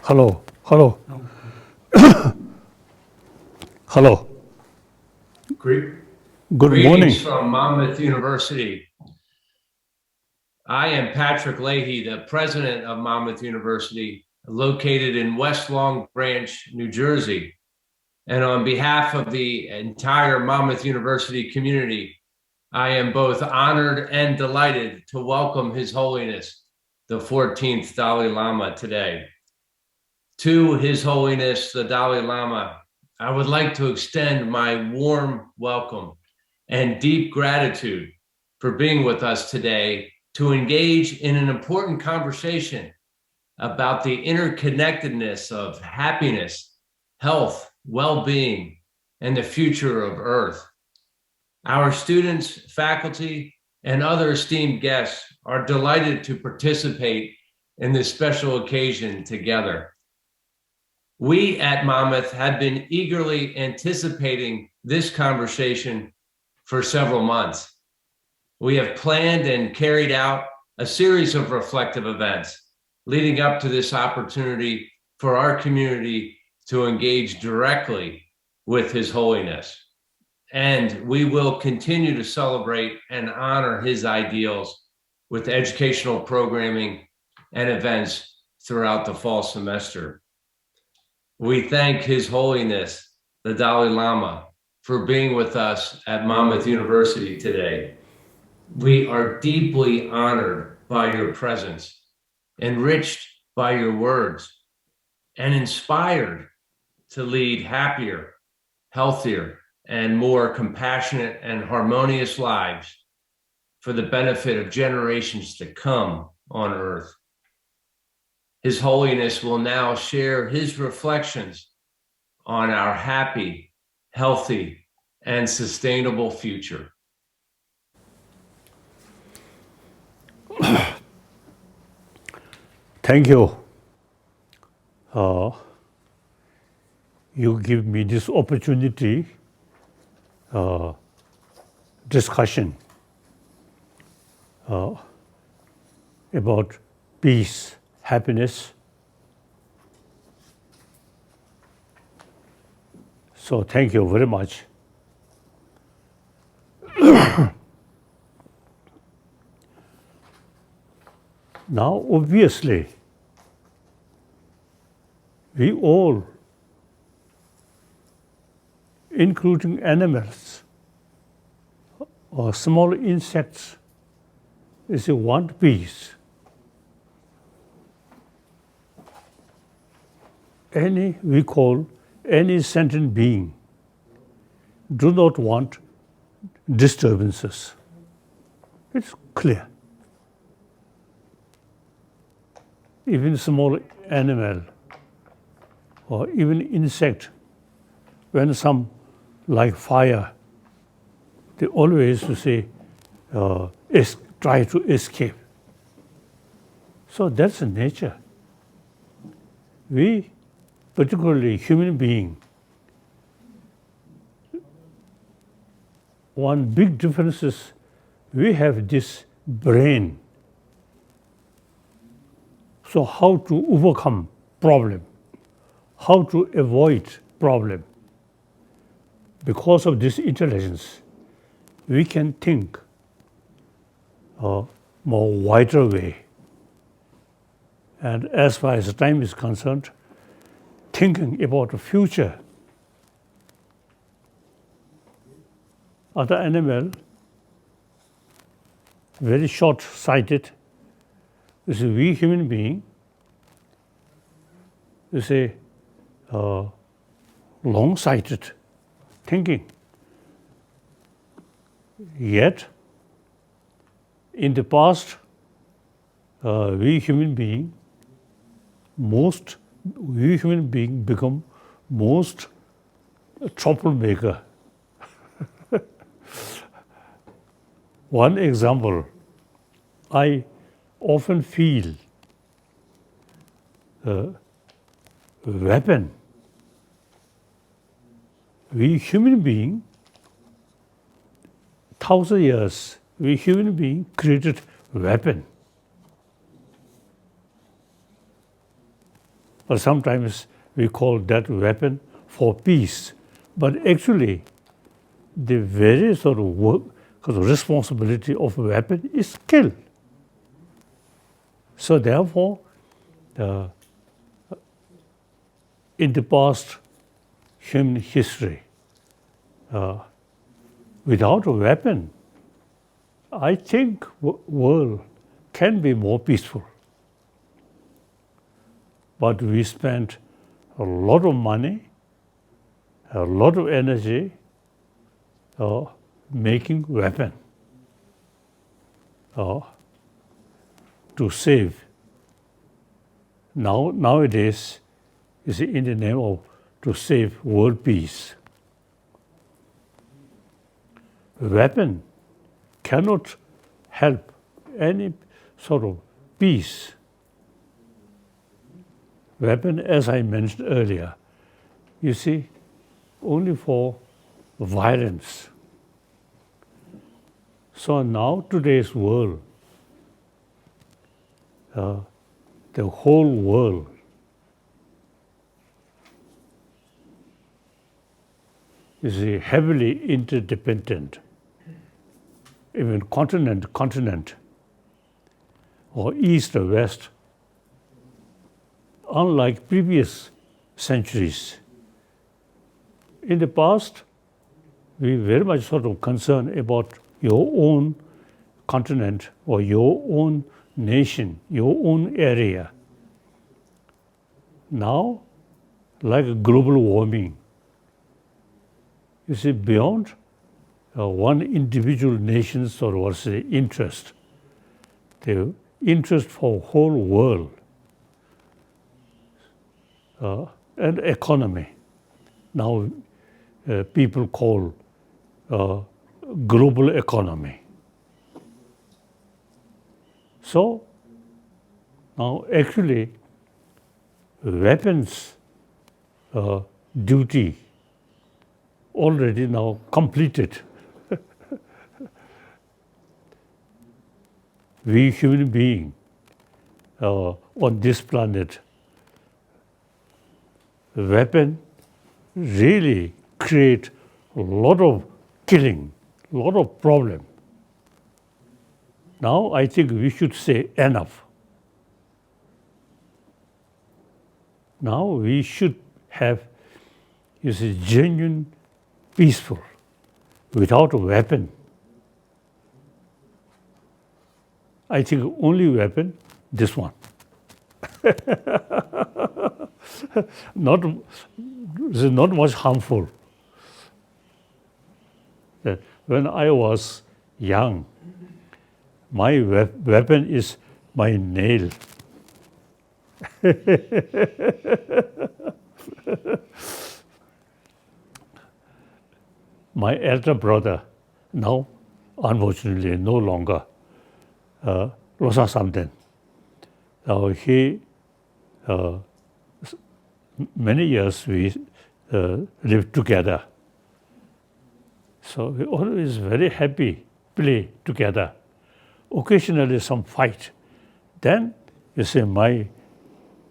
Hello. Hello. Hello. Good Greetings morning. from Monmouth University. I am Patrick Leahy, the president of Monmouth University, located in West Long Branch, New Jersey. And on behalf of the entire Monmouth University community, I am both honored and delighted to welcome His Holiness, the 14th Dalai Lama, today. To His Holiness the Dalai Lama, I would like to extend my warm welcome and deep gratitude for being with us today to engage in an important conversation about the interconnectedness of happiness, health, well-being, and the future of Earth. Our students, faculty, and other esteemed guests are delighted to participate in this special occasion together. We at Monmouth have been eagerly anticipating this conversation for several months. We have planned and carried out a series of reflective events leading up to this opportunity for our community to engage directly with His Holiness. And we will continue to celebrate and honor his ideals with educational programming and events throughout the fall semester. We thank His Holiness, the Dalai Lama, for being with us at Monmouth University today. We are deeply honored by your presence, enriched by your words, and inspired to lead happier, healthier, and more compassionate and harmonious lives for the benefit of generations to come on Earth. His Holiness will now share his reflections on our happy, healthy, and sustainable future. Thank you. You give me this opportunity, discussion about peace, happiness. So thank you very much. Now, obviously, we all, including animals or small insects, is want peace. We call any sentient being do not want disturbances. It's clear. Even small animal or even insect, when some like fire, they always say, try to escape. So that's nature. We, particularly human being, one big difference is we have this brain. So how to overcome problem, how to avoid problem. Because of this intelligence, we can think more wider way. And as far as time is concerned, thinking about the future. Other animal, very short-sighted. This is we human being. This is long-sighted thinking. Yet, in the past, we human being become most troublemaker. One example, I often feel weapon. We human being, 1,000 years, we human being created weapon. or sometimes we call that weapon for peace. But actually, the very sort of work, responsibility of a weapon is kill. So therefore, in the past human history, without a weapon, I think world can be more peaceful. But we spent a lot of money, a lot of energy making weapon to save. Nowadays, you see, in the name of to save world peace. Weapon cannot help any sort of peace. Weapon, as I mentioned earlier, you see, only for violence. So now today's world, the whole world is heavily interdependent. Even continent, or east or west, unlike previous centuries. In the past, we very much sort of concerned about your own continent or your own nation, your own area. Now, like global warming, you see, beyond one individual nation's sort of interest, the interest for whole world and economy. Now, people call global economy. So now, actually, weapons duty already now completed. We human beings on this planet, weapon really create a lot of killing, a lot of problem. Now I think we should say enough. Now we should have, you see, genuine, peaceful, without a weapon. I think only weapon, this one. This is not much harmful. When I was young, my weapon is my nail. My elder brother, now unfortunately no longer, Rosa Samden. He, many years we lived together. So we always very happy, play together. Occasionally some fight. Then you see my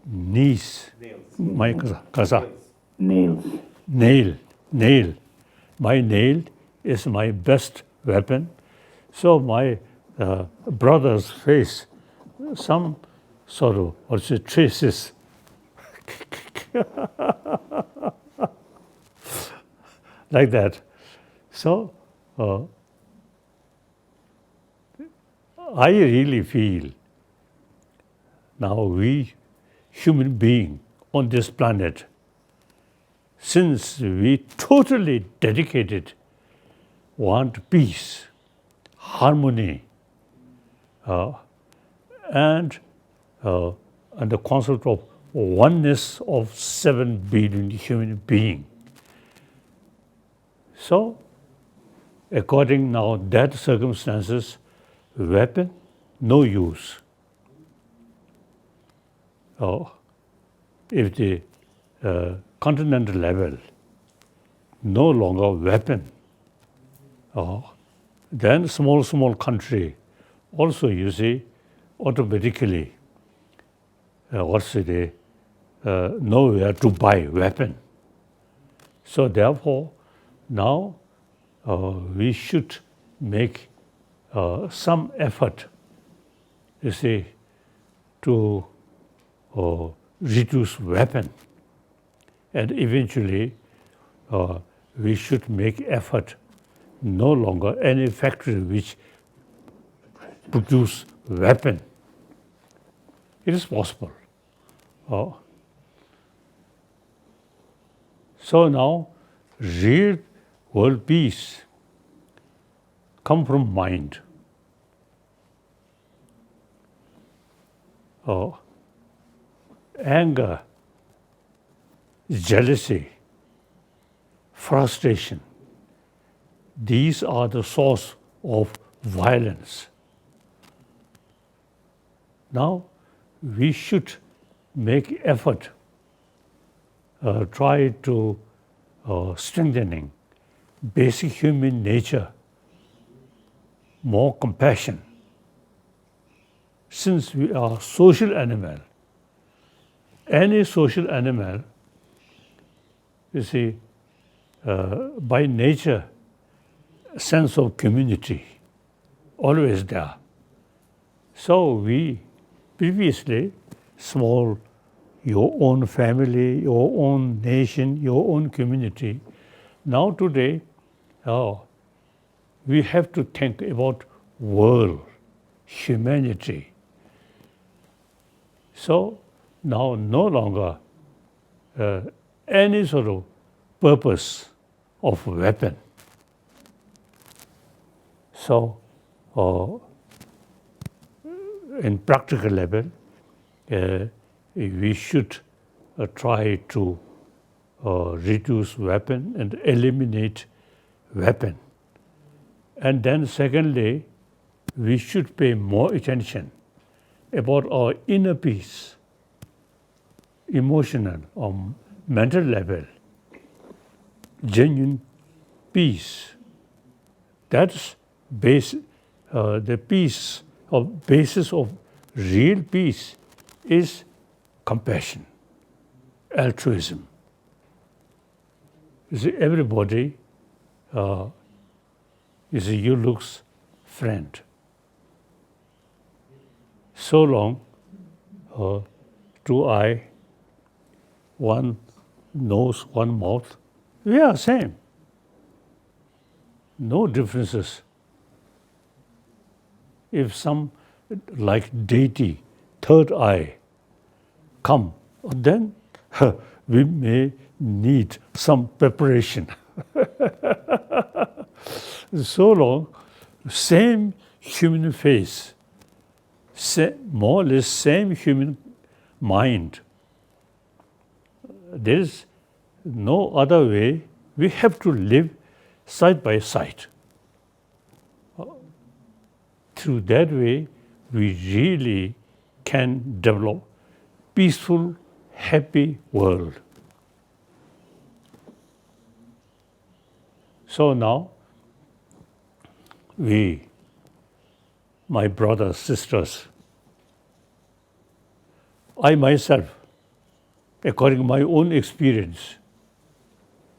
niece, my kaza, nail. My nail is my best weapon. So my brother's face, some sort of traces. Like that. So I really feel now we human beings on this planet, since we totally dedicated, want peace, harmony, and the concept of oneness of 7 billion human beings. So, according now that circumstances, weapon, no use. If the continental level, no longer weapon, then small country also, you see, automatically, nowhere to buy weapon. So therefore, now we should make some effort, you see, to reduce weapon, and eventually we should make effort no longer any factory which produce weapon. It is possible. So now, real world peace come from mind. Anger, jealousy, frustration, these are the source of violence. Now, we should make effort, try to strengthening basic human nature, more compassion. Since we are social animal, any social animal, you see, by nature, sense of community, always there. So we previously, small, your own family, your own nation, your own community. Now today, we have to think about world, humanity. So now no longer any sort of purpose of weapon. So in practical level, we should try to reduce weapon and eliminate weapon. And then secondly, we should pay more attention about our inner peace, emotional or mental level, genuine peace. That's the peace or basis of real peace is compassion, altruism. You see, everybody, you looks friend. So long, two eyes, one nose, one mouth, we are same. No differences. If some, like deity, third eye, come, then we may need some preparation. So long, same human face, more or less same human mind. There is no other way. We have to live side by side. Through that way, we really can develop peaceful, happy world. So now, we, my brothers, sisters, I myself, according to my own experience,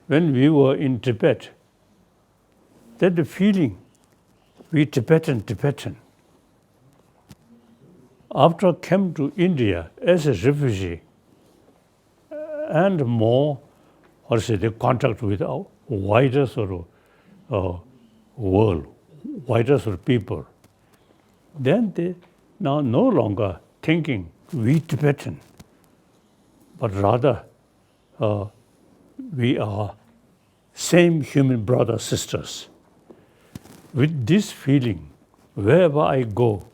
when we were in Tibet, that the feeling, we Tibetan. After I came to India as a refugee, and more, or say, the contact with a wider sort of world, wider sort of people, then they now no longer thinking we Tibetan, but rather we are same human brothers, sisters. With this feeling, wherever I go,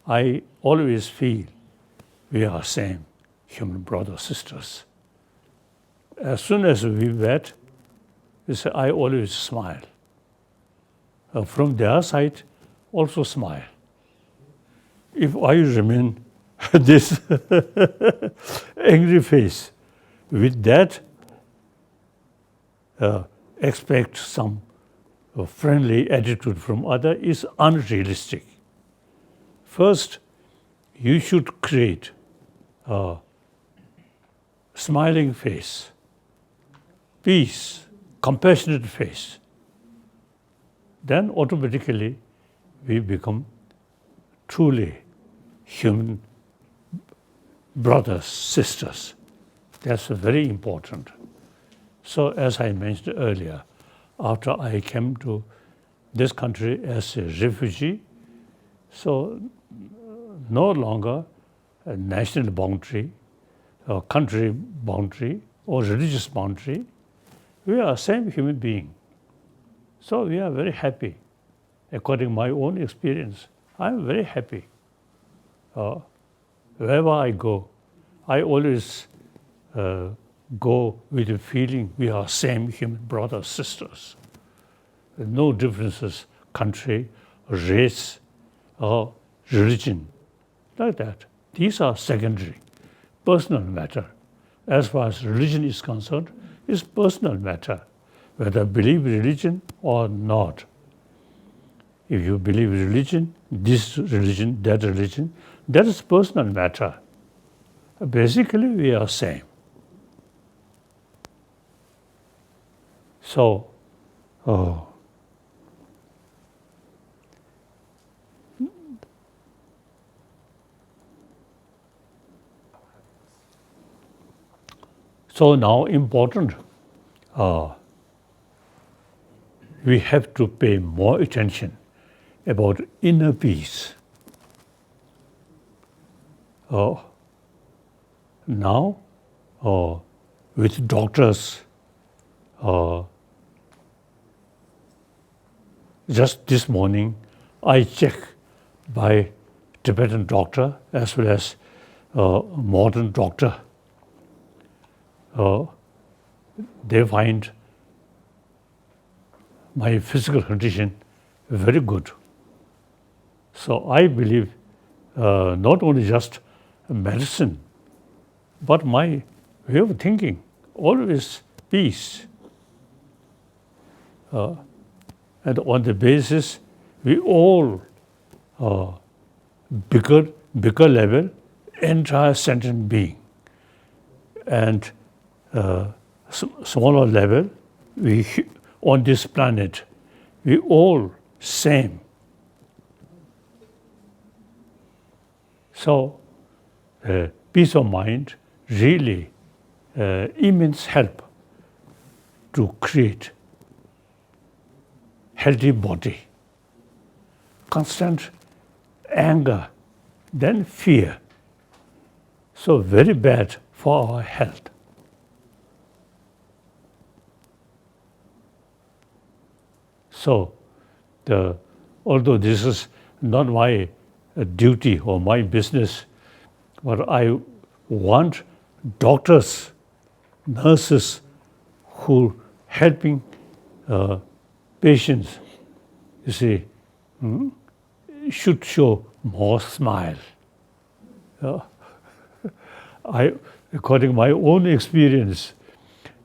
I always feel we are same human brothers, sisters. As soon as we met, I always smile. From their side, also smile. If I remain this angry face, with that, expect some friendly attitude from other is unrealistic. First, you should create smiling face, peace, compassionate face, then automatically we become truly human brothers, sisters. That's very important. So as I mentioned earlier, after I came to this country as a refugee, so no longer a national boundary, or country boundary, or religious boundary. We are the same human being. So we are very happy. According to my own experience, I'm very happy. Wherever I go, I always go with the feeling we are same human brothers, sisters. No differences, country, race, or religion, like that. These are secondary, personal matter. As far as religion is concerned, it's personal matter, whether believe religion or not. If you believe religion, this religion, that is personal matter. Basically, we are same. So, so now important, we have to pay more attention about inner peace. Now, with doctors, just this morning, I checked by Tibetan doctor as well as modern doctor. They find my physical condition very good. So I believe not only just medicine, but my way of thinking, always peace. And on the basis, we all, bigger level, entire sentient being. And smaller level, we on this planet, we all same. So, peace of mind really immense help to create healthy body. Constant anger, then fear. So very bad for our health. So, although this is not my duty or my business, but I want doctors, nurses who helping patients, you see, should show more smile. According to my own experience,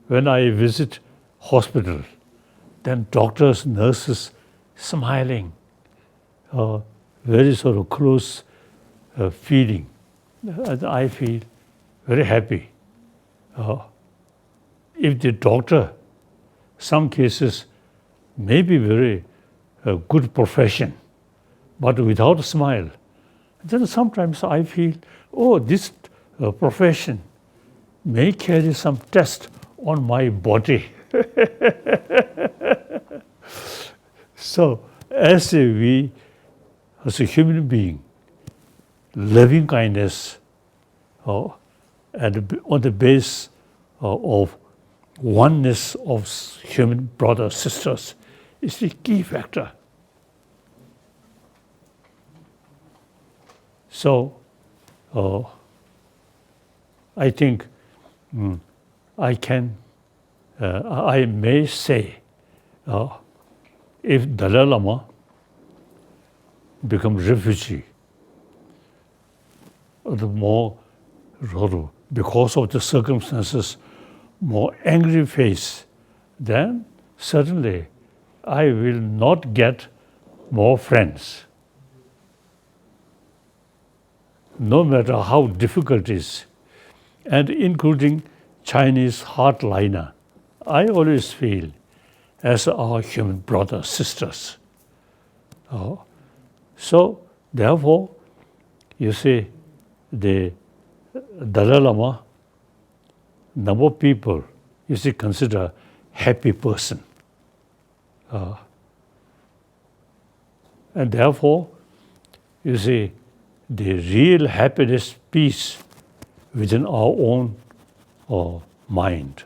when I visit hospital, then doctors, nurses smiling, very sort of close feeling. I feel very happy. If the doctor, some cases may be very good profession, but without a smile, then sometimes I feel, this profession may carry some test on my body. So, as a human being, loving kindness, and on the base of oneness of human brothers, sisters, is the key factor. So, I think I may say, if Dalai Lama becomes refugee, the more, because of the circumstances, more angry face, then certainly I will not get more friends. No matter how difficult it is, and including Chinese hardliner, I always feel as our human brothers, sisters. So, therefore, you see, the Dalai Lama, number of people, you see, consider happy person. And therefore, you see, the real happiness, peace within our own mind.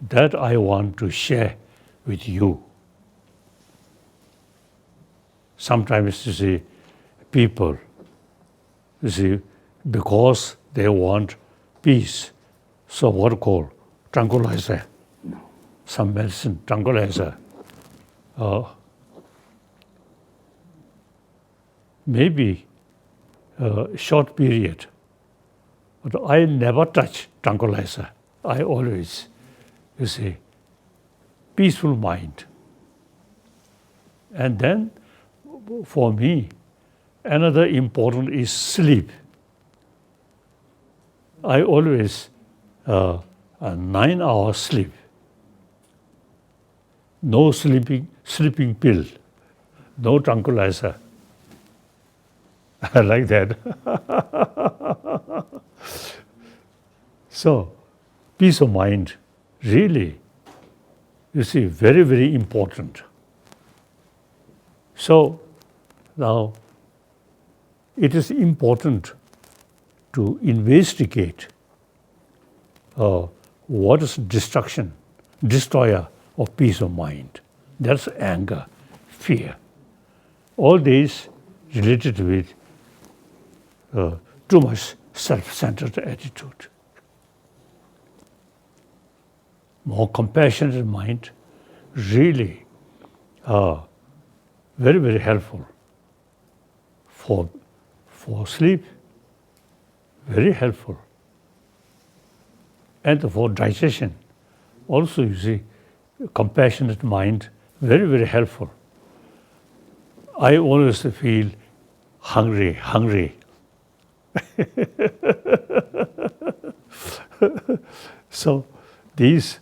That I want to share with you. Sometimes you see people, you see, because they want peace, so what call tranquilizer, some medicine, tranquilizer. Maybe a short period, but I never touch tranquilizer. I always, you see, peaceful mind. And then, for me, another important is sleep. I always a 9 hours sleep. No sleeping pill, no tranquilizer. I like that. So, peace of mind, really, you see, very, very important. So, now, it is important to investigate what is destroyer of peace of mind. That's anger, fear. All these related with too much self-centered attitude. More compassionate mind, really very, very helpful for sleep, very helpful. And for digestion, also you see, compassionate mind, very, very helpful. I always feel hungry. So these,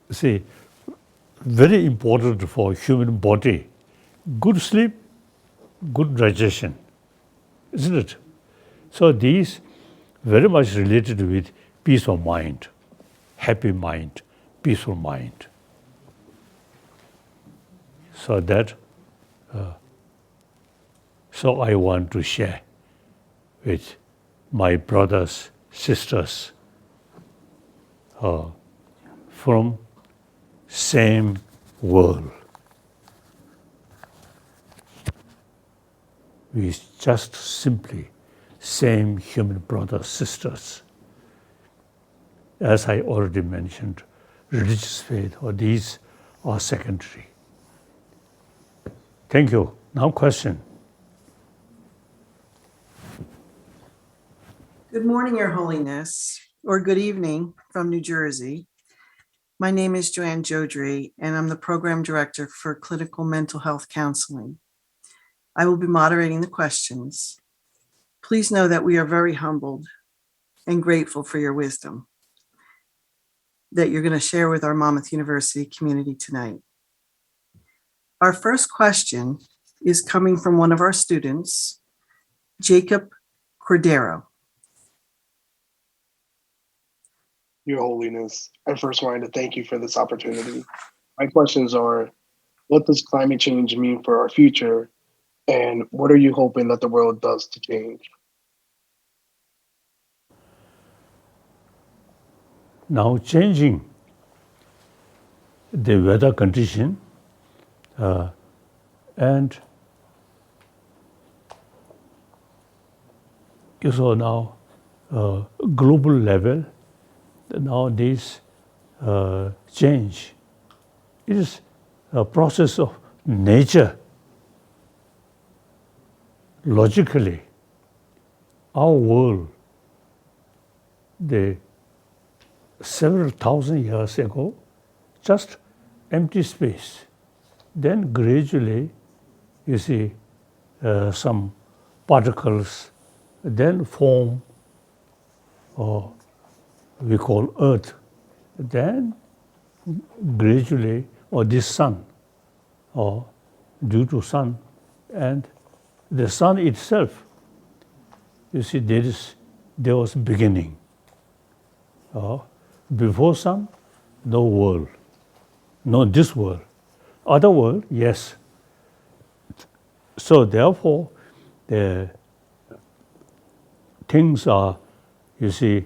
see, very important for human body. Good sleep, good digestion, isn't it? So these very much related with peace of mind, happy mind, peaceful mind. So that, so I want to share with my brothers, sisters from same world. We just simply same human brothers, sisters. As I already mentioned, religious faith or these are secondary. Thank you. Now question. Good morning, Your Holiness, or good evening from New Jersey. My name is Joanne Jodry, and I'm the Program Director for Clinical Mental Health Counseling. I will be moderating the questions. Please know that we are very humbled and grateful for your wisdom that you're going to share with our Monmouth University community tonight. Our first question is coming from one of our students, Jacob Cordero. Your Holiness, I first wanted to thank you for this opportunity. My questions are, what does climate change mean for our future? And what are you hoping that the world does to change? Now changing the weather condition and so now global level, now this change is a process of nature. Logically, our world, the several thousand years ago, just empty space. Then gradually, you see, some particles then form or we call earth, then gradually, or this sun, or due to sun, and the sun itself, you see, there was beginning. Before sun, no world, no this world. Other world, yes. So therefore, the things are, you see,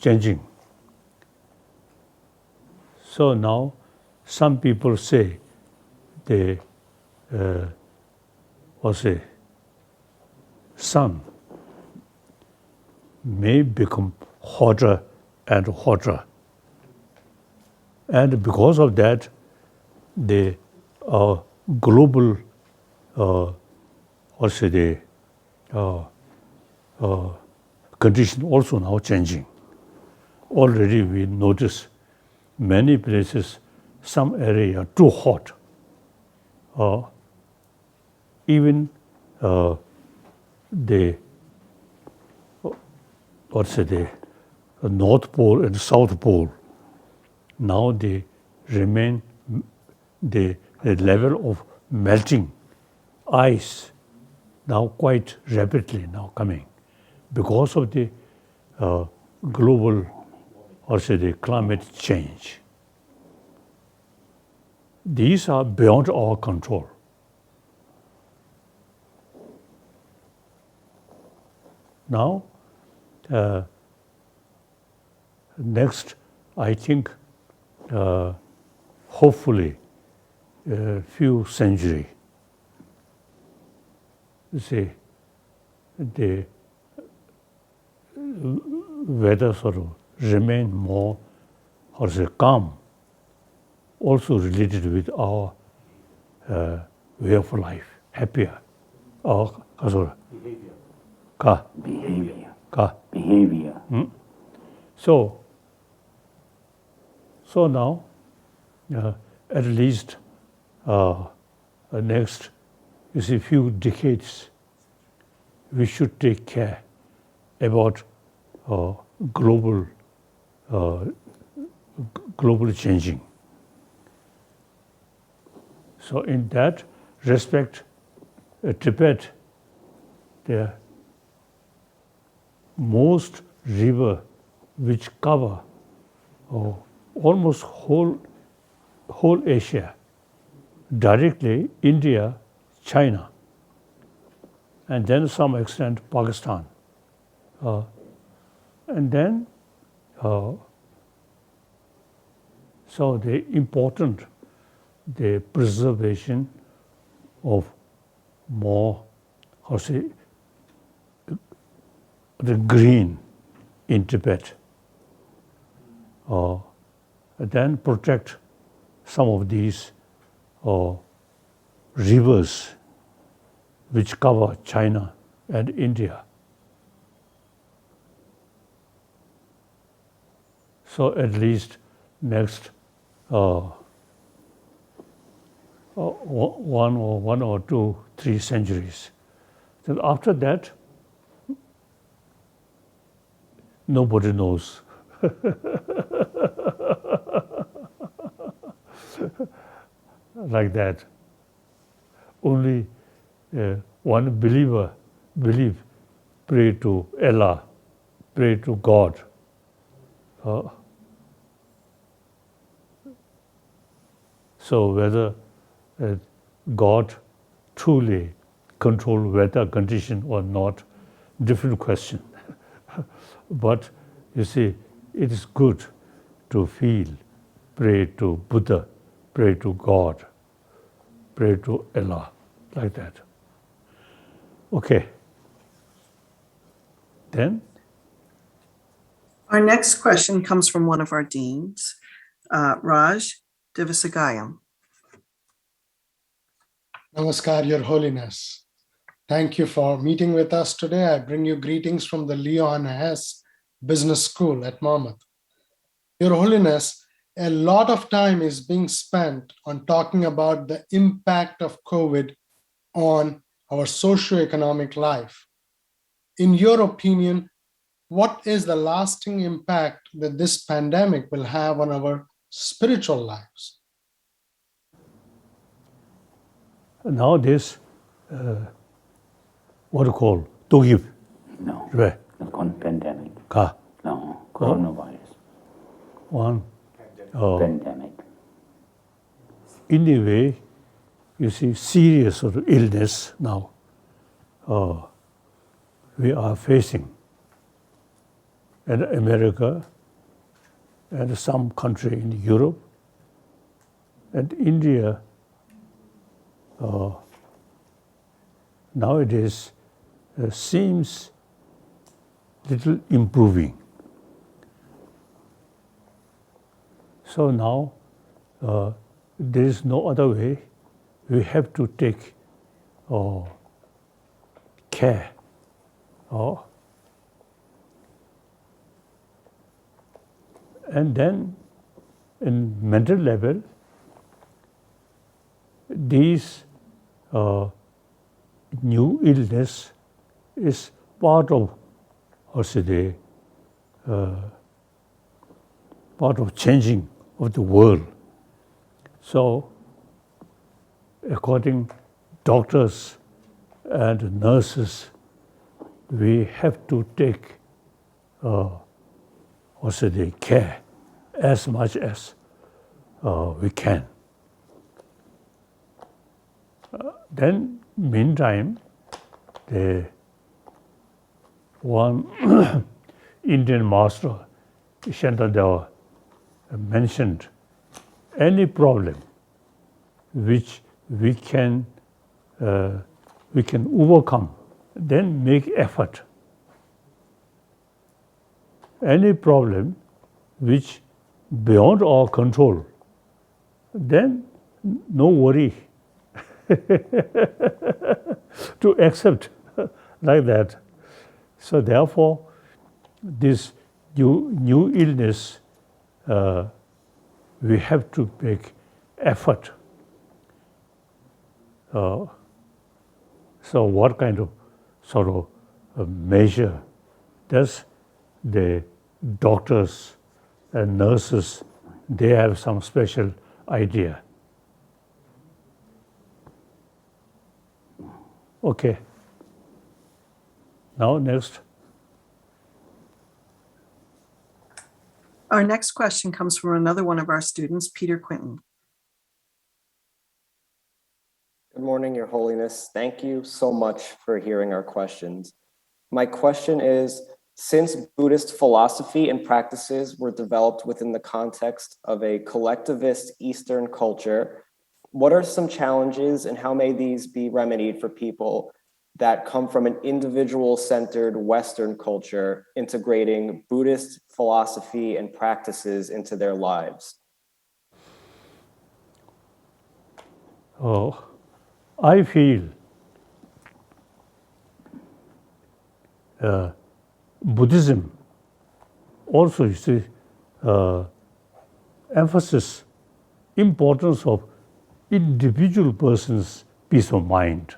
changing. So now, some people say the sun may become hotter and hotter, and because of that, the global, condition also now changing. Already we notice many places, some area too hot. Even the North Pole and South Pole, now they remain the level of melting ice now quite rapidly now coming because of the global, the climate change. These are beyond our control. Now, next, I think, hopefully, a few centuries, you see, the weather sort of remain more, calm, also related with our way of life, happier, or behavior. So now, at least next, you see, few decades, we should take care about global changing. So in that respect, Tibet, the most river which cover almost whole Asia, directly India, China, and then some extent Pakistan, and then so the important the preservation of more the green in Tibet, then protect some of these rivers which cover China and India. So at least next one or two, 3 centuries. Then after that, nobody knows. Like that. Only one believer pray to Allah, pray to God. So whether God truly control weather condition or not, different question. But you see, it is good to feel, pray to Buddha, pray to God, pray to Allah, like that. Okay. Then? Our next question comes from one of our deans, Raj Divasagayam. Namaskar, Your Holiness. Thank you for meeting with us today. I bring you greetings from the Leon Hess Business School at Monmouth. Your Holiness, a lot of time is being spent on talking about the impact of COVID on our socioeconomic life. In your opinion, what is the lasting impact that this pandemic will have on our spiritual lives? Nowadays, what do you call Togib? No, Right. not called pandemic. Ka. No, coronavirus. One. Pandemic. In a way, you see, serious sort of illness now we are facing. And America and some country in Europe and India nowadays seems little improving. So now there is no other way. We have to take care. And then in mental level, these new illness is part of, part of changing of the world. So, according doctors and nurses, we have to take care as much as we can. Then, meantime, the one Indian master, Shantadeva, mentioned any problem which we can overcome, then make effort. Any problem which beyond our control, then no worry to accept like that. So therefore, this new illness, we have to make effort. So what kind of sort of measure does the doctors and nurses, they have some special idea. Okay. Now next. Our next question comes from another one of our students, Peter Quinton. Good morning, Your Holiness. Thank you so much for hearing our questions. My question is, since Buddhist philosophy and practices were developed within the context of a collectivist Eastern culture, what are some challenges and how may these be remedied for people that come from an individual-centered Western culture integrating Buddhist philosophy and practices into their lives? I feel Buddhism also, you see, emphasis importance of individual person's peace of mind,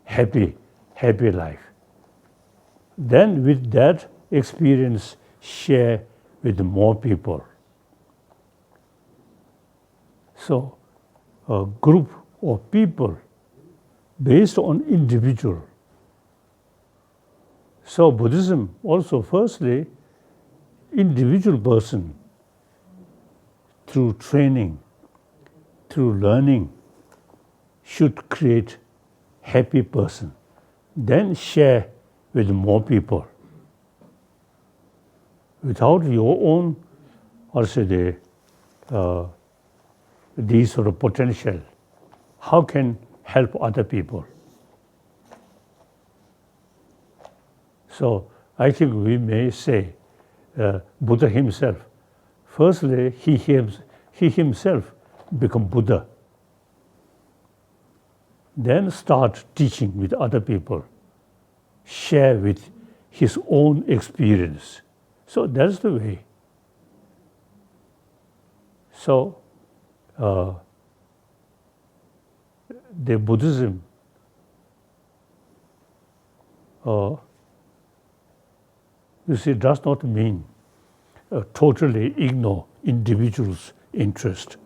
happy life. Then with that experience, share with more people. So a group of people based on individual. So Buddhism also, firstly, individual person through training, through learning, should create happy person. Then share with more people. Without your own, these sort of potential, how can help other people? So I think we may say Buddha himself, firstly, he himself become Buddha. Then start teaching with other people, share with his own experience. So that's the way. So the Buddhism you see, does not mean totally ignore individuals' interest.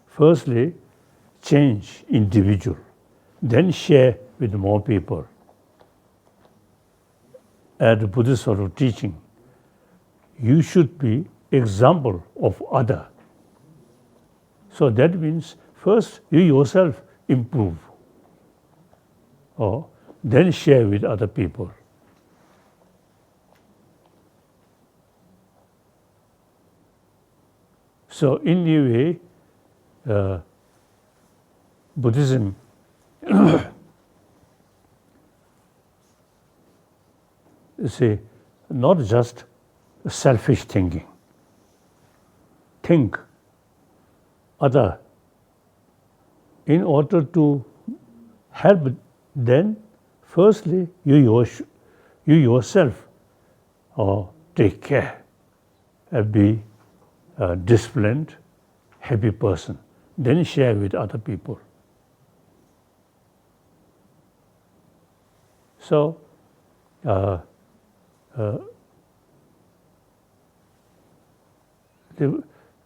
Firstly, change individual, then share with more people. At the Buddhist sort of teaching, you should be example of other. So that means first you yourself improve, or then share with other people. So in a way, Buddhism is not just selfish thinking. Think other in order to help. Then firstly you yourself take care and be a disciplined, happy person, then share with other people. So the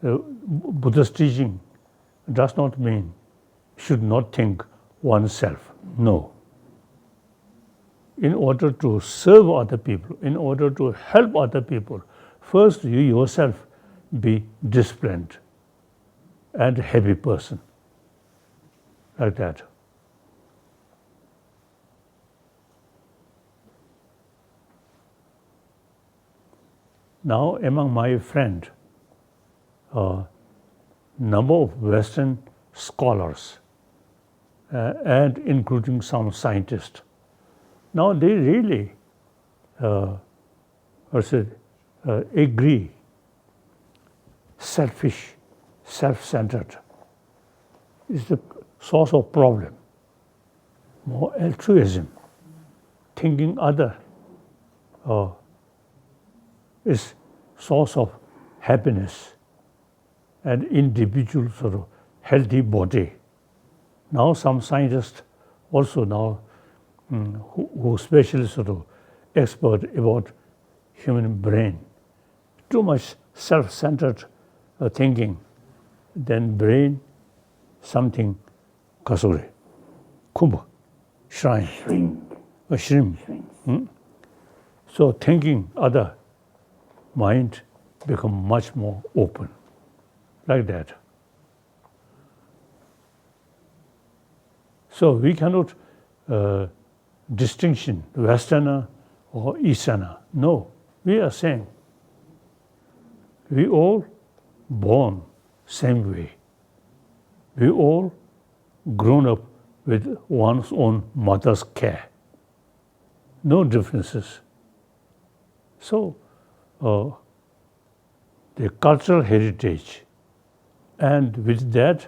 Buddha's teaching does not mean should not think oneself. No. In order to serve other people, in order to help other people, first you yourself be disciplined and happy person. Like that. Now among my friend, number of Western scholars and including some scientists, now they really agree selfish, self-centered is the source of problem. More altruism, thinking other is source of happiness and individual sort of healthy body. Now some scientists also now who especially sort of expert about human brain, too much self-centered thinking, then brain something kasore, kumbh, shrine, a shrimp. So thinking other, mind become much more open, like that. So we cannot distinction Westerner or Easterner. No, we are saying we all born same way. We all grown up with one's own mother's care. No differences. So the cultural heritage and with that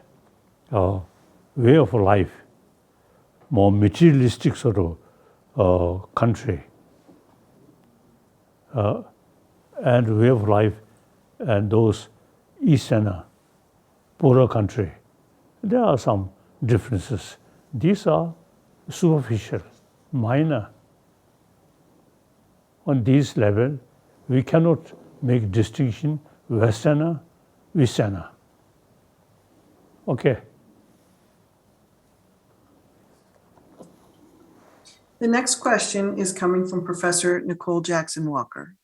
way of life, more materialistic sort of country and way of life and those Easterner poorer country, there are some differences. These are superficial, minor. On this level, we cannot make distinction Westerner, Easterner. Okay. The next question is coming from Professor Nicole Jackson Walker.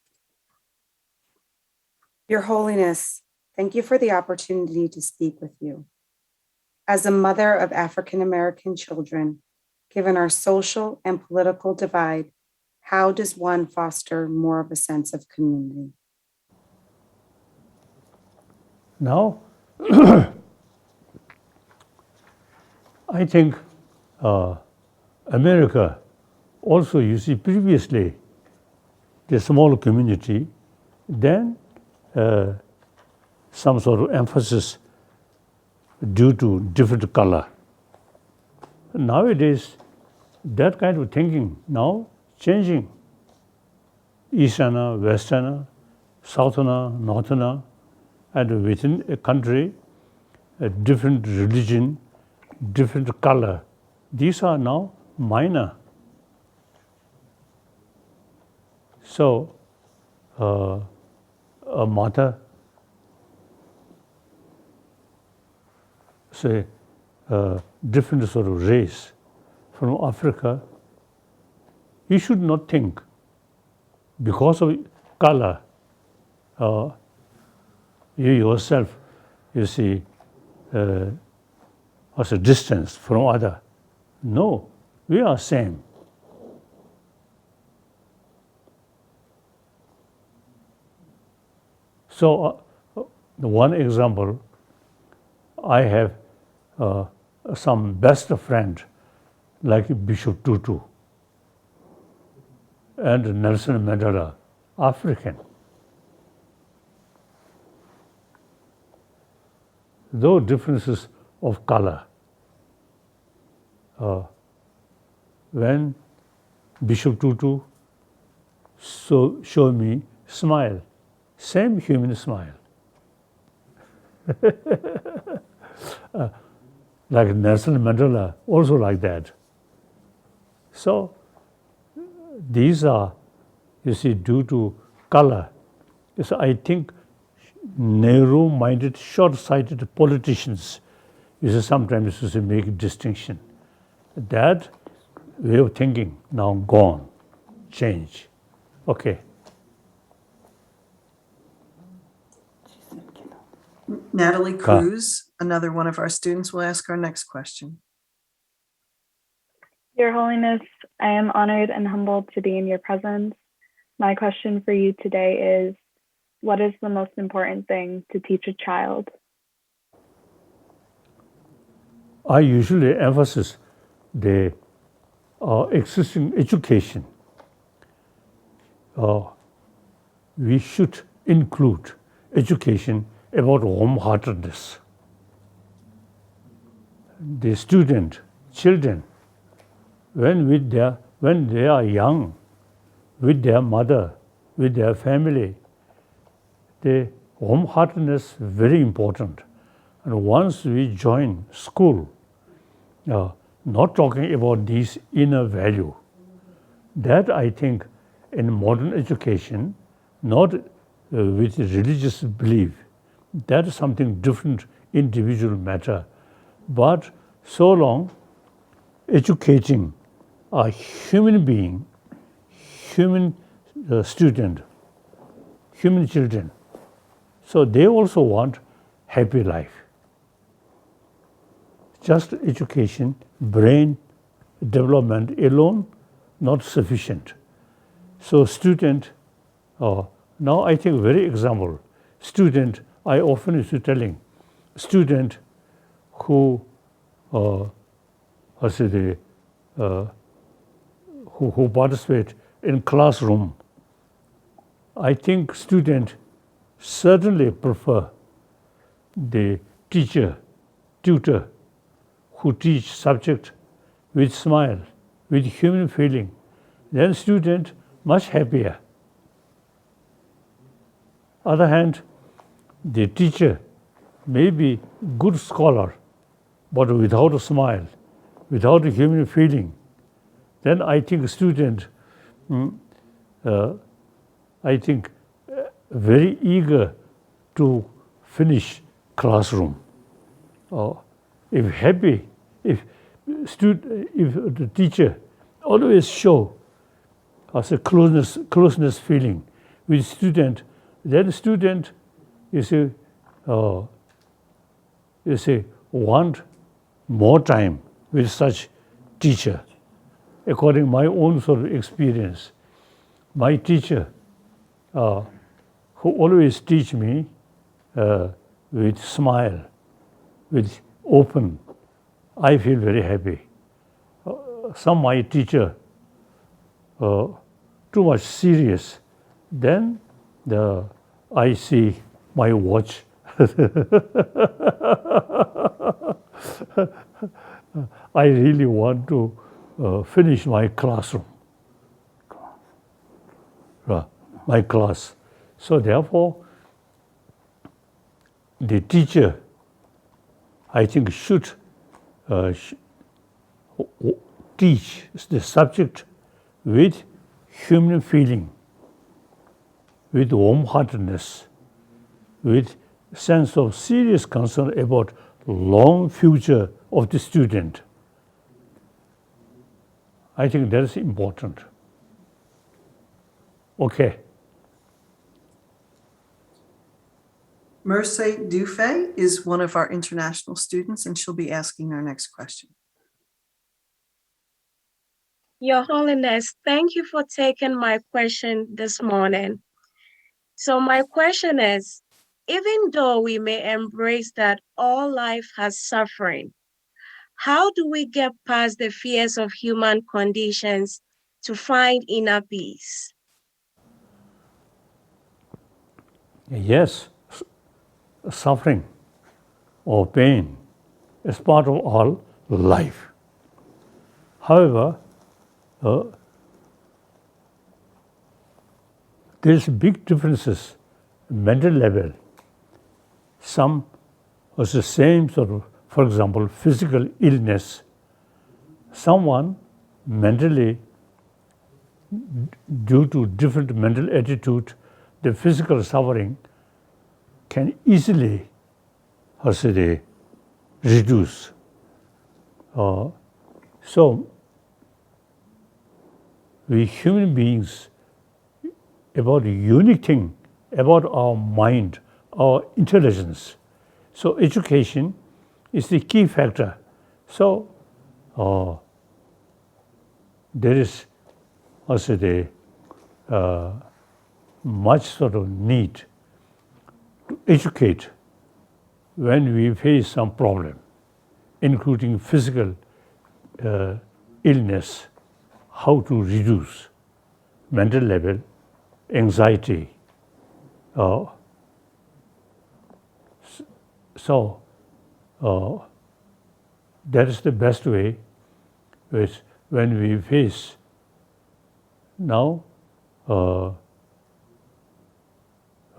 Your Holiness, thank you for the opportunity to speak with you. As a mother of African American children, given our social and political divide, how does one foster more of a sense of community? Now, I think America also, you see, previously the small community, then some sort of emphasis due to different color. Nowadays, that kind of thinking now changing. Easterner, Westerner, Southerner, Northerner, and within a country, a different religion, different color. These are now minor. So a mother, say, different sort of race from Africa, you should not think because of color, you yourself, you see, as a distance from other. No, we are same. So one example, I have some best friend like Bishop Tutu and Nelson Mandela, African. Though differences of color, when Bishop Tutu show me smile, same human smile. Like Nelson Mandela, also like that. So these are, you see, due to color. So I think narrow-minded, short-sighted politicians, you see, sometimes you see, make a distinction. That way of thinking now gone, change. Okay. Natalie Cruz, another one of our students, will ask our next question. Your Holiness, I am honored and humbled to be in your presence. My question for you today is, what is the most important thing to teach a child? I usually emphasize the existing education. We should include education about warm-heartedness. The student, children, when they are young, with their mother, with their family, the warm-heartedness is very important. And once we join school, not talking about these inner value, that I think in modern education, not with religious belief, that is something different, individual matter. But so long educating a human being, human student, human children, so they also want happy life. Just education, brain development alone, not sufficient. So student, now I think very example, student, I often used to telling, student who who participate in classroom, I think student certainly prefer the teacher, tutor, who teach subject with smile, with human feeling. Then student much happier. Other hand, the teacher may be good scholar, but without a smile, without a human feeling, then I think student, I think very eager to finish classroom. If happy, if the teacher always show us a closeness feeling with student, then student, you see, want more time with such teacher. According to my own sort of experience, my teacher, who always teach me with smile, with open, I feel very happy. Some my teacher too much serious, then I see my watch. I really want to finish my classroom, my class. So therefore, the teacher, I think, should teach the subject with human feeling, with warm-heartedness, with sense of serious concern about long future of the student. I think that is important. Okay. Merce Dufay is one of our international students, and she'll be asking our next question. Your Holiness, thank you for taking my question this morning. So my question is, even though we may embrace that all life has suffering, how do we get past the fears of human conditions to find inner peace? Yes, suffering or pain is part of all life. However, there's big differences mental level. Some is the same sort of, for example, physical illness. Someone mentally, due to different mental attitude, the physical suffering can easily, reduce. So, we human beings, about a unique thing about our mind, our intelligence. So education is the key factor. So there is also the much sort of need to educate when we face some problem, including physical illness, how to reduce mental level, anxiety. So that is the best way which when we face now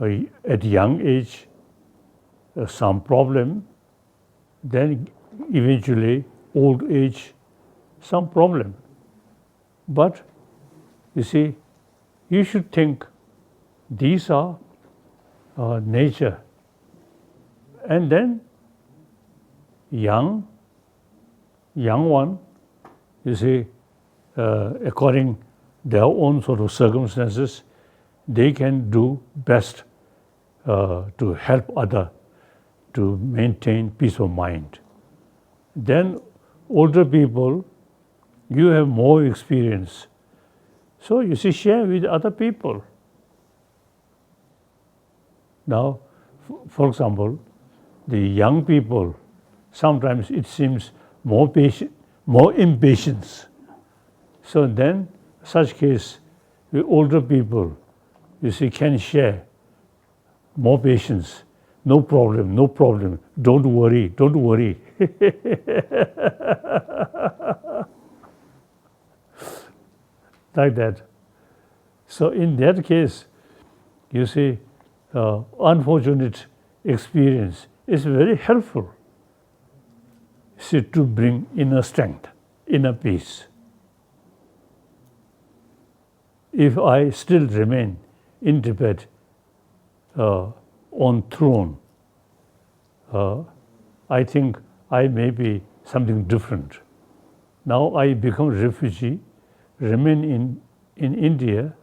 at young age some problem, then eventually old age some problem. But you see, you should think these are nature. And then young one, you see, according their own sort of circumstances, they can do best to help other to maintain peace of mind. Then older people, you have more experience. So you see, share with other people. Now, for example, the young people, sometimes it seems more patient, more impatience. So then, such case, the older people, you see, can share more patience. No problem, no problem. Don't worry, don't worry. Like that. So in that case, you see, unfortunate experience is very helpful, see, to bring inner strength, inner peace. If I still remain in Tibet on throne, I think I may be something different. Now I become refugee, remain in India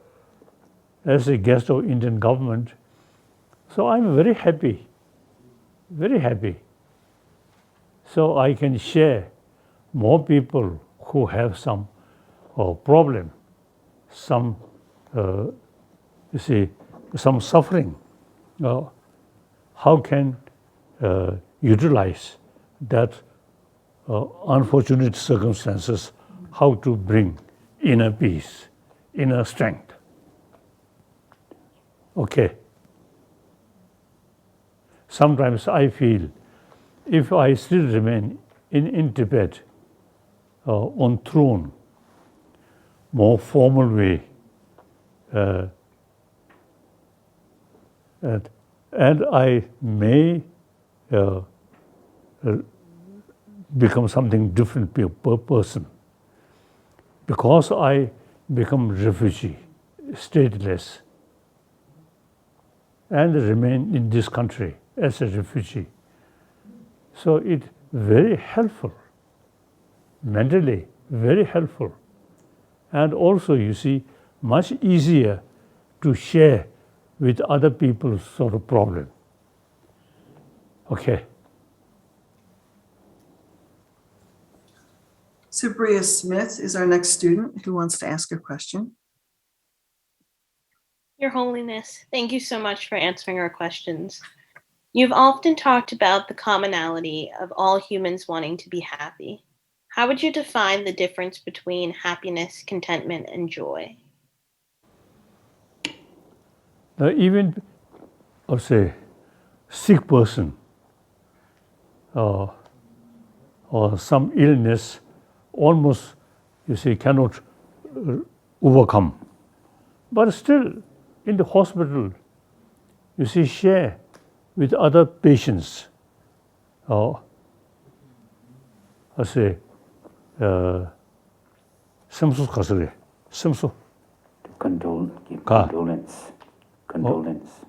as a guest of Indian government. So I'm very happy, very happy. So I can share more people who have some problem, some, you see, some suffering. How can utilize that unfortunate circumstances, how to bring inner peace, inner strength. Okay. Sometimes I feel if I still remain in Tibet on throne, more formal way, and I may become something different per person. Because I become refugee, stateless, and remain in this country as a refugee. So it's very helpful, mentally very helpful. And also, you see, much easier to share with other people's sort of problem. Okay. Supriya Smith is our next student who wants to ask a question. Your Holiness, thank you so much for answering our questions. You've often talked about the commonality of all humans wanting to be happy. How would you define the difference between happiness, contentment, and joy? Now, even, or say, sick person or some illness almost, you see, cannot overcome. But still, in the hospital, you see, share with other patients. Or I say, samsu kasare, samsu.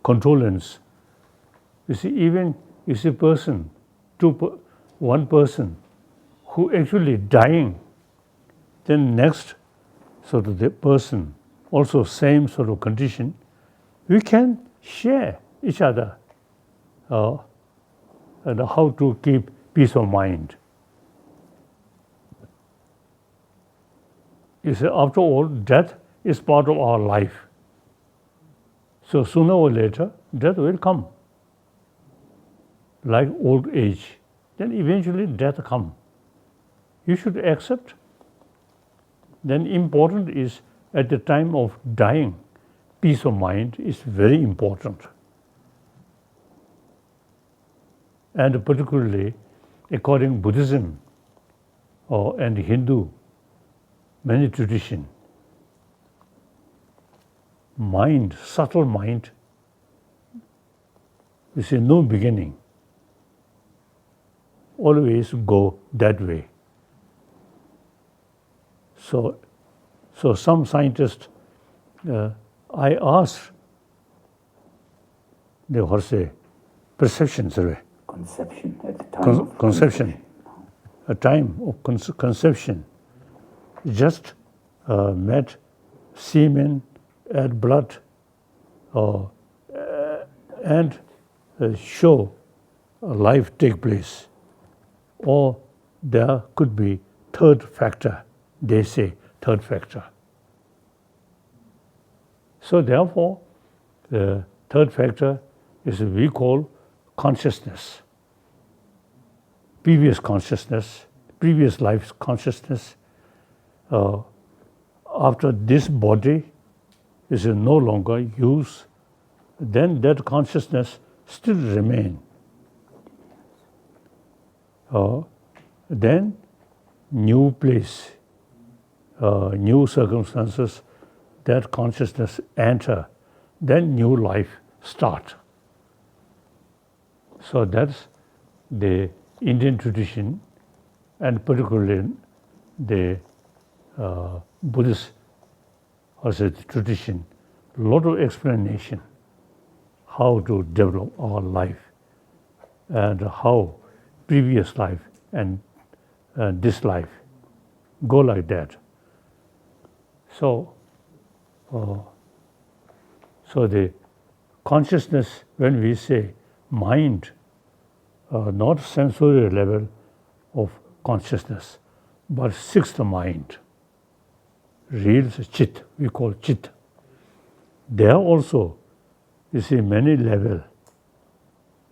Condolence. You see, even you see one person who actually dying, then next sort of the person also same sort of condition, we can share each other and how to keep peace of mind. You see, after all, death is part of our life. So sooner or later, death will come. Like old age, then eventually death comes. You should accept. Then important is at the time of dying, peace of mind is very important. And particularly according to Buddhism and Hindu, many traditions, mind, subtle mind, you see, no beginning. Always go that way. So some scientists, I asked, they were say, perception survey. Conception at the time. Conception. A time of conception. Just met semen, add blood, and show life take place. Or there could be third factor, they say third factor. So therefore, the third factor is what we call consciousness. Previous consciousness, previous life's consciousness. After this body is no longer used, then that consciousness still remains. Then new place, new circumstances, that consciousness enter, then new life start. So that's the Indian tradition, and particularly the Buddhist tradition. A lot of explanation how to develop our life and how previous life and this life go like that. So the consciousness, when we say mind, not sensory level of consciousness, but sixth mind, real chit, we call chit. There also, you see, many levels.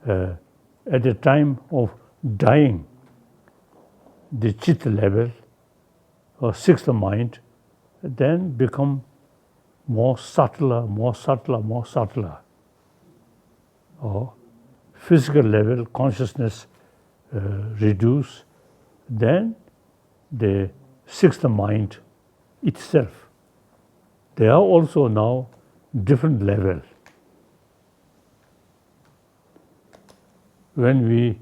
At the time of dying, the chit level or sixth mind then become more subtler. Or physical level consciousness reduce, then the sixth mind itself. There are also now different levels. When we,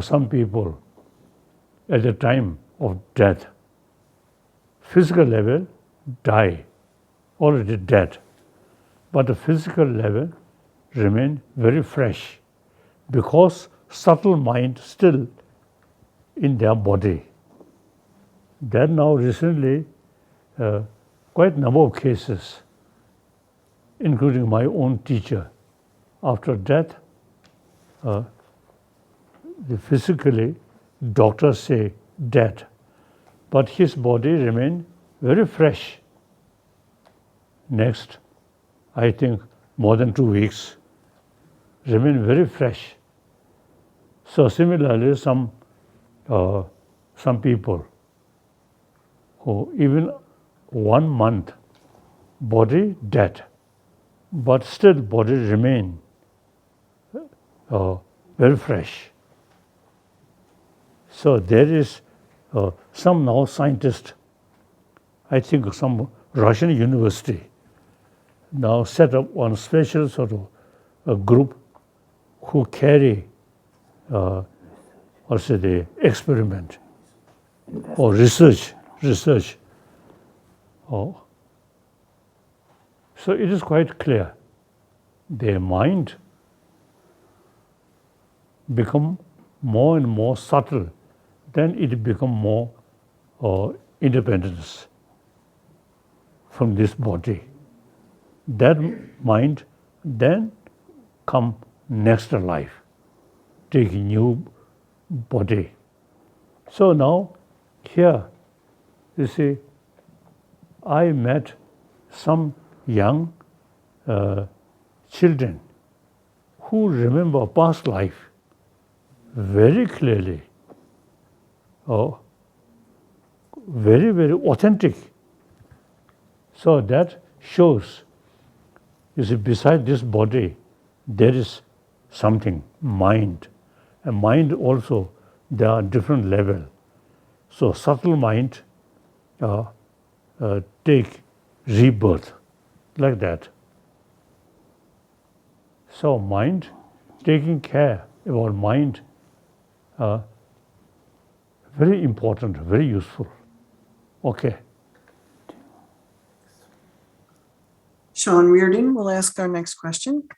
some people, at the time of death, physical level die, already dead, but the physical level remain very fresh because subtle mind still in their body. There are now recently quite a number of cases, including my own teacher. After death, physically, doctors say dead, but his body remained very fresh. Next, I think more than 2 weeks, remain very fresh. So similarly, some people who even 1 month body dead, but still body remain very fresh. So there is some now scientist, I think some Russian university, now set up one special sort of a group who carry also the experiment or research. So it is quite clear. Their mind become more and more subtle, then it become more independence from this body. That mind then come next life, take new body. So now here, you see, I met some young children who remember past life very clearly, very, very authentic. So that shows, you see, beside this body, there is something, mind. And mind also, there are different levels. So subtle mind take rebirth, like that. So mind, taking care about mind, very important, very useful. Okay. Sean Reardon will ask our next question.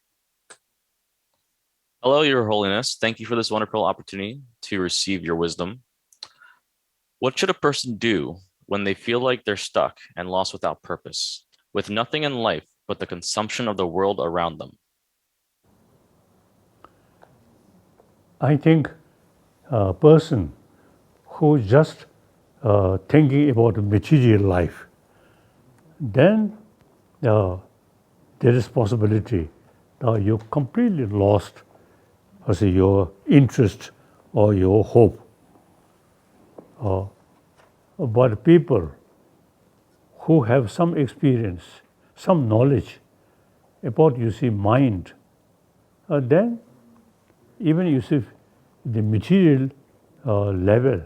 Hello, Your Holiness. Thank you for this wonderful opportunity to receive your wisdom. What should a person do when they feel like they're stuck and lost without purpose, with nothing in life but the consumption of the world around them? I think a person who just thinking about material life, then there is possibility that you're completely lost as your interest or your hope. But people who have some experience, some knowledge about, you see, mind, then even, you see, the material level,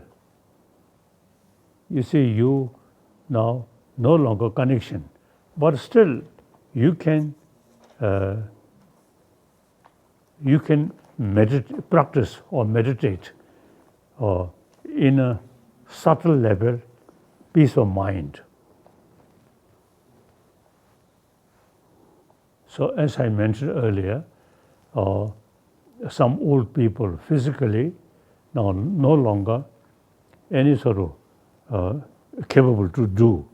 you see, you now no longer connection, but still you can practice or meditate in a subtle level, peace of mind. So as I mentioned earlier, some old people physically now no longer any sort of capable to do,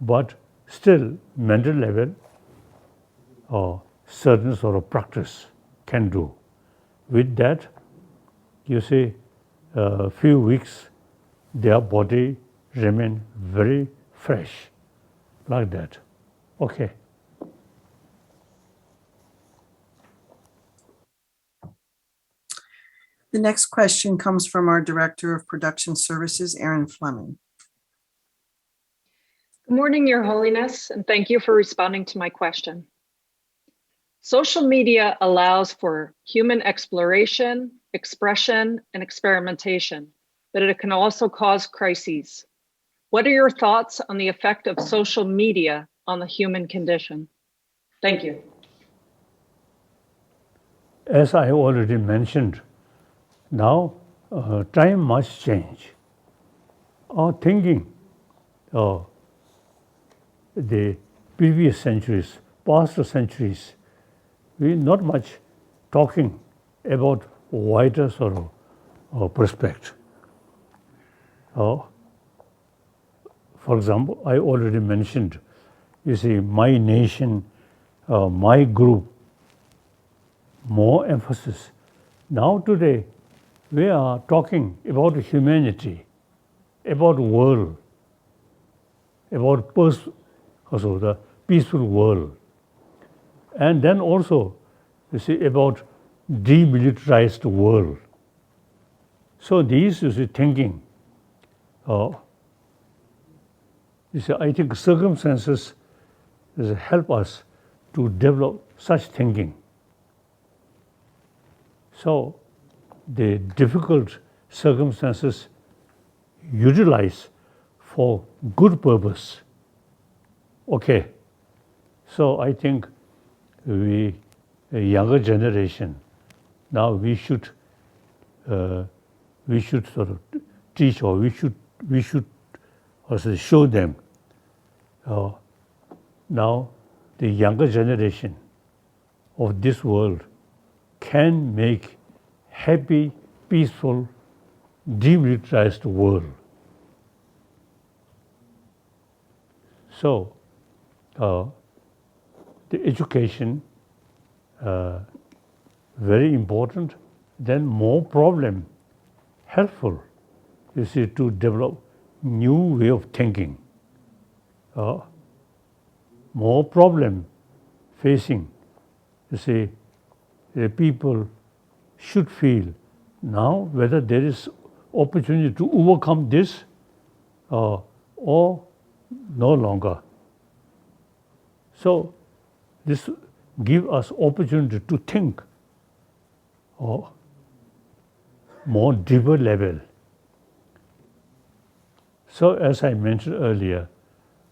but still mental level certain sort of practice can do. With that, you see, a few weeks, their body remain very fresh, like that. Okay. The next question comes from our Director of Production Services, Erin Fleming. Good morning, Your Holiness, and thank you for responding to my question. Social media allows for human exploration, expression, and experimentation, but it can also cause crises. What are your thoughts on the effect of social media on the human condition? Thank you. As I already mentioned, now time must change. Our thinking, the previous centuries, past centuries, we not much talking about wider sort of perspective. For example, I already mentioned, you see, my nation, my group, more emphasis. Now today, we are talking about humanity, about world, about also the peaceful world. And then also, you see, about demilitarized world. So these, you see, thinking, you see, I think circumstances help us to develop such thinking. So the difficult circumstances utilize for good purpose. Okay, so I think we, a younger generation, now we should sort of teach, or we should also show them. Now the younger generation of this world can make happy, peaceful, demilitarized world. So the education, very important, then more problem, helpful, you see, to develop new way of thinking. More problem facing, you see, the people should feel now whether there is opportunity to overcome this or no longer. So this gives us opportunity to think more deeper level. So as I mentioned earlier,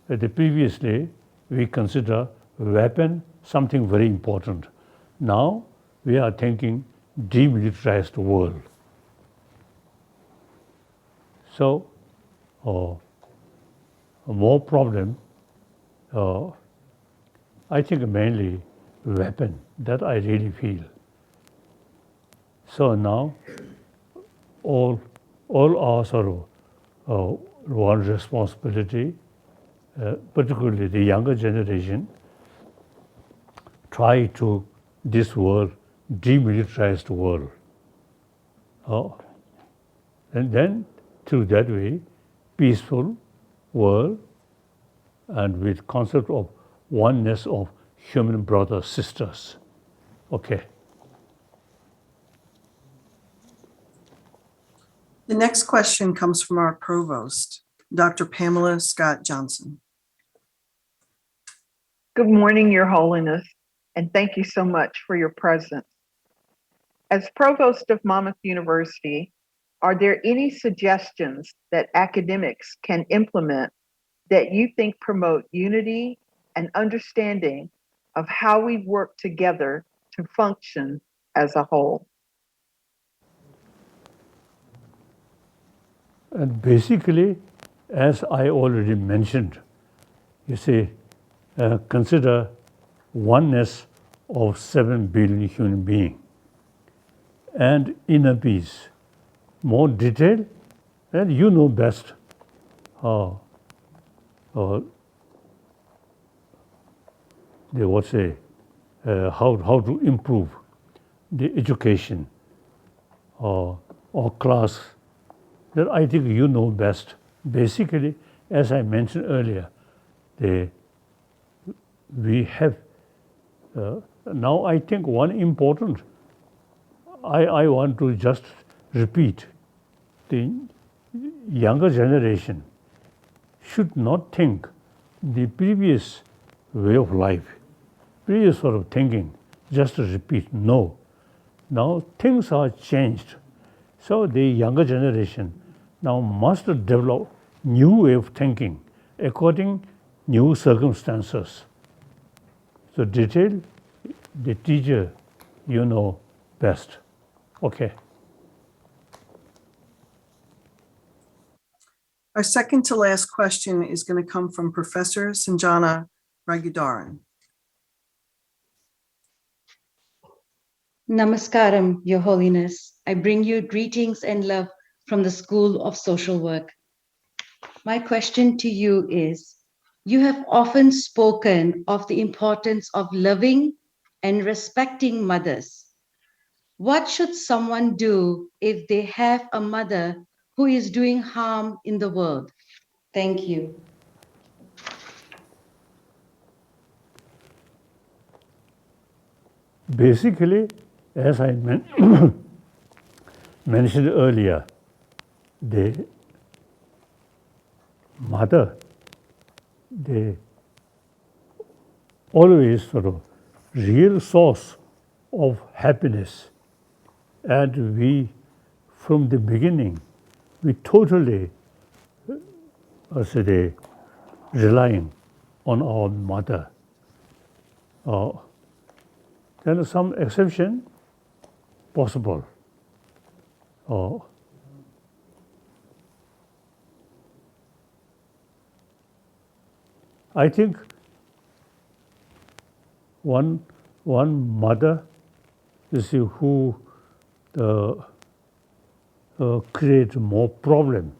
that previously we consider weapon something very important. Now we are thinking demilitarized world. So more problem, I think mainly weapon, that I really feel. So now all our sort of one responsibility, particularly the younger generation, try to this world, demilitarized world. And then through that way, peaceful world, and with concept of oneness of human brothers, sisters. Okay. The next question comes from our provost, Dr. Pamela Scott Johnson. Good morning, Your Holiness, and thank you so much for your presence. As provost of Monmouth University, are there any suggestions that academics can implement that you think promote unity and understanding of how we work together to function as a whole? And basically, as I already mentioned, you see, consider oneness of 7 billion human beings and inner peace. More detail, and you know best how to improve the education or class. That I think you know best. Basically, as I mentioned earlier, we have now I think one important, I want to just repeat, the younger generation should not think the previous way of life, previous sort of thinking, just to repeat. No. Now things are changed. So the younger generation now must develop new way of thinking according new circumstances. So detail, the teacher, you know best. Okay. Our second to last question is going to come from Professor Sanjana Raghudharan. Namaskaram, Your Holiness. I bring you greetings and love from the School of Social Work. My question to you is, you have often spoken of the importance of loving and respecting mothers. What should someone do if they have a mother who is doing harm in the world? Thank you. Basically, as I mentioned earlier, the mother, the always sort of real source of happiness. And we, from the beginning, we totally relying on our mother. Then some exception possible. I think one mother, you see, who create more problem.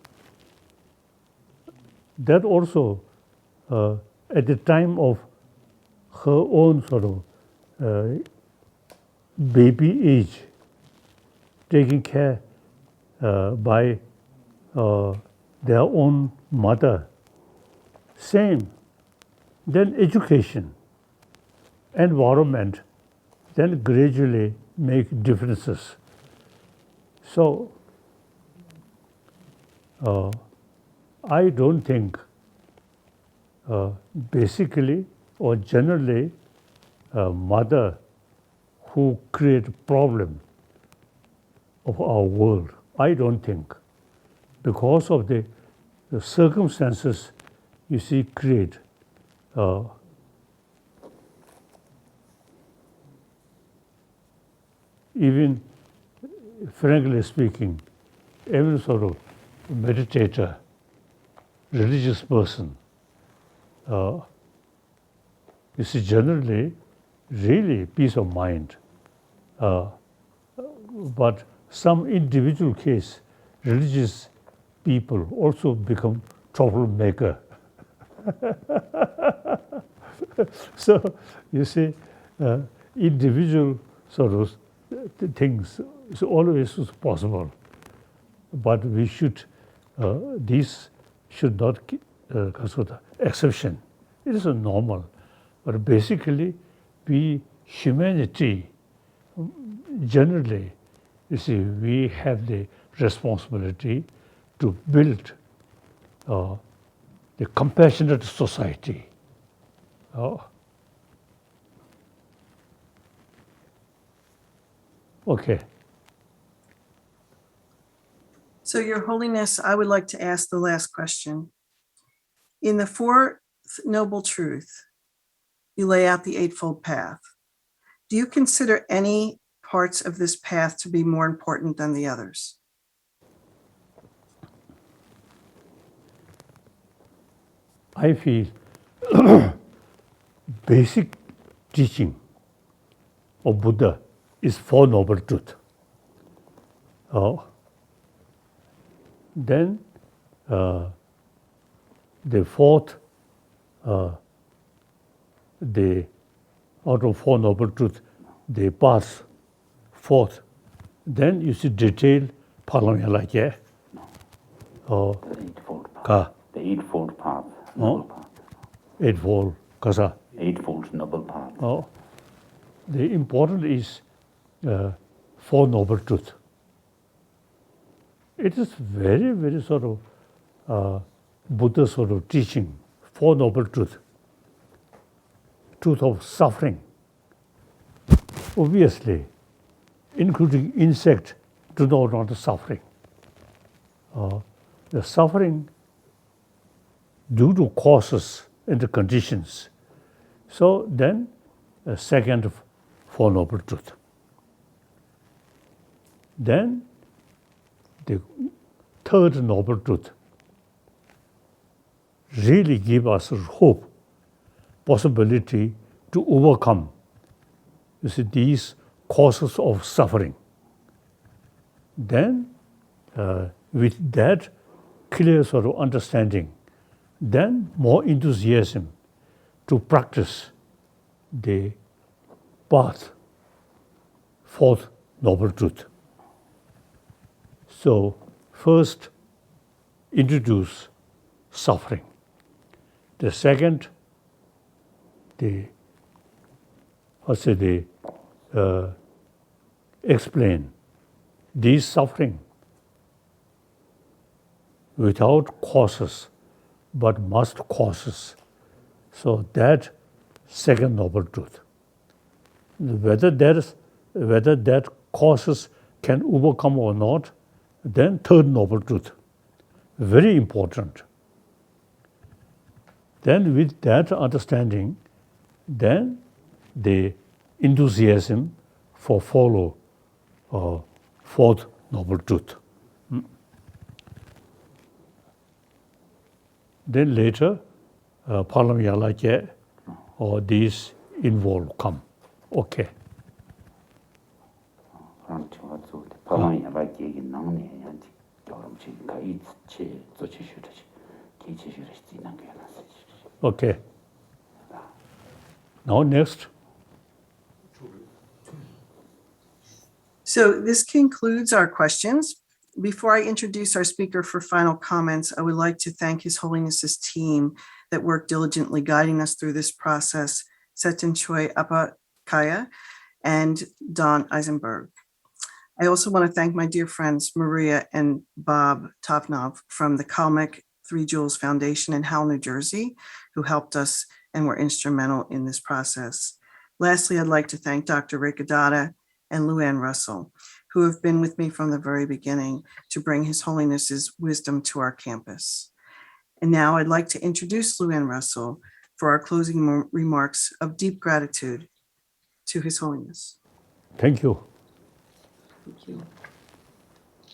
That also, at the time of her own sort of baby age, taken care by their own mother. Same. Then education, environment, then gradually make differences. So I don't think basically or generally a mother who create problem of our world. I don't think, because of the circumstances you see create. Even frankly speaking, every sort of meditator, religious person, you see, generally, really peace of mind. But some individual case, religious people also become troublemaker. So, you see, individual sort of things is always possible. But we should, this should not consider exception. It is a normal. But basically, we, humanity, generally, you see, we have the responsibility to build the compassionate society. Okay. So, Your Holiness, I would like to ask the last question. In the Fourth Noble Truth, you lay out the Eightfold Path. Do you consider any parts of this path to be more important than the others? I feel basic teaching of Buddha is Four Noble Truths. Then the fourth, the out of Four Noble Truths, the path, fourth. Then you see detailed Palamya like The Eightfold Path. The Eightfold Path. Noble Path. Eightfold Kasa. Eightfold Noble Path. The important is Four Noble Truths. It is very, very sort of Buddha sort of teaching, Four Noble Truths. Truth of suffering. Obviously, including insect, do not want suffering. The suffering due to causes and the conditions. So then, a second Four Noble Truths. Then, the third Noble Truth really give us hope, possibility to overcome. You see, these causes of suffering. Then, with that clear sort of understanding, then more enthusiasm to practice the path, fourth noble truth. So, first, introduce suffering. The second, explain these suffering without causes, but must causes. So that second noble truth. Whether that causes can overcome or not, then third noble truth. Very important. Then with that understanding, then the enthusiasm for follow fourth noble truth. Then later, Palamyalakya or these involved come. Okay. Okay. Now next. So this concludes our questions. Before I introduce our speaker for final comments, I would like to thank His Holiness's team that worked diligently guiding us through this process, Seton Choi Apakaya and Don Eisenberg. I also want to thank my dear friends, Maria and Bob Topnov from the Kalmyk Three Jewels Foundation in Howell, New Jersey, who helped us and were instrumental in this process. Lastly, I'd like to thank Dr. Rekadada and Luann Russell, who have been with me from the very beginning to bring His Holiness's wisdom to our campus. And now I'd like to introduce Luann Russell for our closing remarks of deep gratitude to His Holiness. Thank you. Thank you.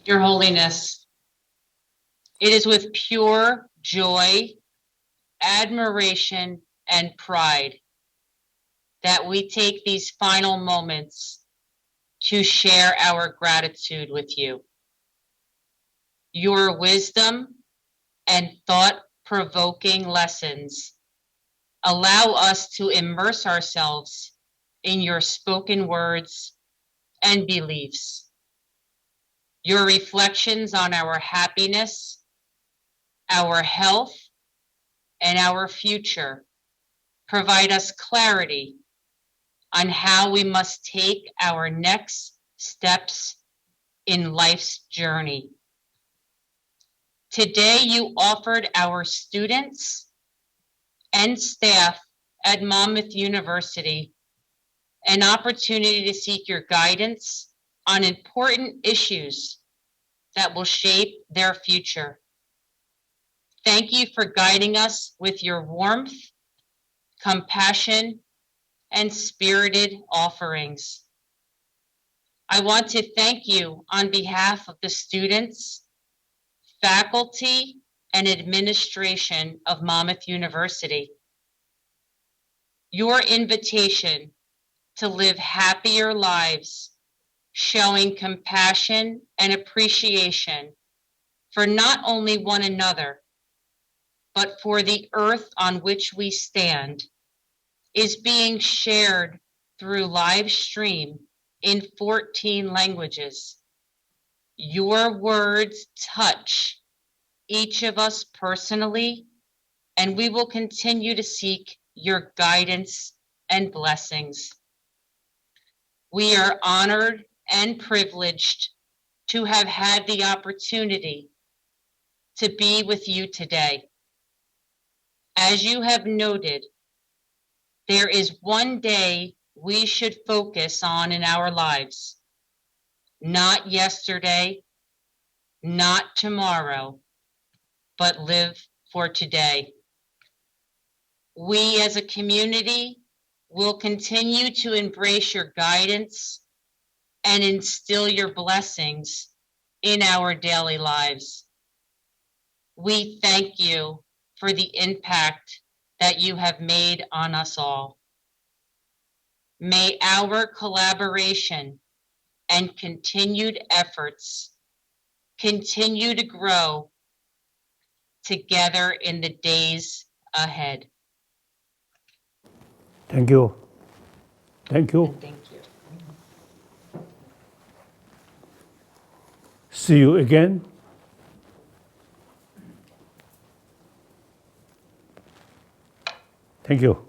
Your Holiness, it is with pure joy, admiration, and pride that we take these final moments to share our gratitude with you. Your wisdom and thought-provoking lessons allow us to immerse ourselves in your spoken words and beliefs. Your reflections on our happiness, our health, and our future provide us clarity on how we must take our next steps in life's journey. Today, you offered our students and staff at Monmouth University an opportunity to seek your guidance on important issues that will shape their future. Thank you for guiding us with your warmth, compassion, and spirited offerings. I want to thank you on behalf of the students, faculty, and administration of Monmouth University. Your invitation to live happier lives, showing compassion and appreciation for not only one another, but for the earth on which we stand, is being shared through live stream in 14 languages. Your words touch each of us personally, and we will continue to seek your guidance and blessings. We are honored and privileged to have had the opportunity to be with you today. As you have noted, there is one day we should focus on in our lives. Not yesterday, not tomorrow, but live for today. We as a community will continue to embrace your guidance and instill your blessings in our daily lives. We thank you for the impact that you have made on us all. May our collaboration and continued efforts continue to grow together in the days ahead. Thank you. Thank you. And thank you. See you again. Thank you.